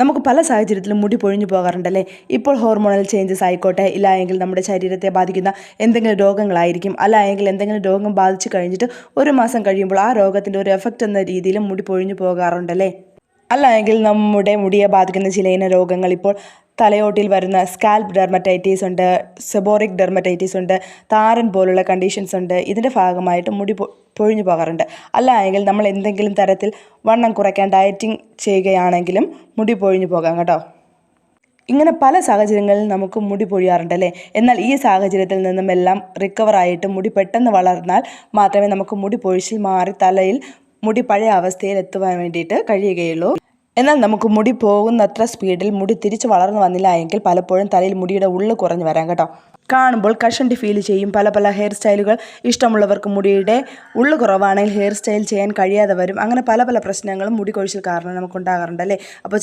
നമുക്ക് പല സാഹചര്യത്തിലും മുടി പൊഴിഞ്ഞു പോകാറുണ്ടല്ലേ. ഇപ്പോൾ ഹോർമോണൽ ചേഞ്ചസ് ആയിക്കോട്ടെ, ഇല്ല എങ്കിൽ നമ്മുടെ ശരീരത്തെ ബാധിക്കുന്ന എന്തെങ്കിലും രോഗങ്ങളായിരിക്കും, അല്ല എങ്കിൽ എന്തെങ്കിലും രോഗം ബാധിച്ചു കഴിഞ്ഞിട്ട് ഒരു മാസം കഴിയുമ്പോൾ ആ രോഗത്തിൻ്റെ ഒരു എഫക്റ്റ് എന്ന രീതിയിലും മുടി പൊഴിഞ്ഞു പോകാറുണ്ടല്ലേ. അല്ല എങ്കിൽ നമ്മുടെ മുടിയെ ബാധിക്കുന്ന ചില ഇനം രോഗങ്ങൾ ഇപ്പോൾ തലയോട്ടിൽ വരുന്ന സ്കാൽപ്പ് ഡെർമറ്റൈറ്റീസ് ഉണ്ട്, സെബോറിക് ഡെർമറ്റൈറ്റീസ് ഉണ്ട്, താരൻ പോലുള്ള കണ്ടീഷൻസ് ഉണ്ട്. ഇതിൻ്റെ ഭാഗമായിട്ട് മുടി പൊഴിഞ്ഞു പോകാറുണ്ട്. അല്ല എങ്കിൽ നമ്മൾ എന്തെങ്കിലും തരത്തിൽ വണ്ണം കുറയ്ക്കാൻ ഡയറ്റിംഗ് ചെയ്യുകയാണെങ്കിലും മുടി പൊഴിഞ്ഞു പോകാം കേട്ടോ. ഇങ്ങനെ പല സാഹചര്യങ്ങളിൽ നമുക്ക് മുടി പൊഴിയാറുണ്ടല്ലേ. എന്നാൽ ഈ സാഹചര്യത്തിൽ നിന്നും എല്ലാം റിക്കവറായിട്ട് മുടി പെട്ടെന്ന് വളർന്നാൽ മാത്രമേ നമുക്ക് മുടി പൊഴിച്ചിൽ മാറി തലയിൽ മുടി പഴയ അവസ്ഥയിൽ എത്തുവാൻ വേണ്ടിയിട്ട് കഴിയുകയുള്ളൂ. എന്നാൽ നമുക്ക് മുടി പോകുന്നത്ര സ്പീഡിൽ മുടി തിരിച്ച് വളർന്നു വന്നില്ല എങ്കിൽ പലപ്പോഴും തലയിൽ മുടിയുടെ ഉള്ളു കുറഞ്ഞു വരാം കേട്ടോ. കാണുമ്പോൾ കഷണ്ടി ഫീൽ ചെയ്യും. പല ഹെയർ സ്റ്റൈലുകൾ ഇഷ്ടമുള്ളവർക്ക് മുടിയുടെ ഉള്ളു കുറവാണെങ്കിൽ ഹെയർ സ്റ്റൈൽ ചെയ്യാൻ കഴിയാതെ വരും. അങ്ങനെ പല പ്രശ്നങ്ങളും മുടി കൊഴിച്ചിൽ കാരണം നമുക്കുണ്ടാകാറുണ്ടല്ലേ. അപ്പോൾ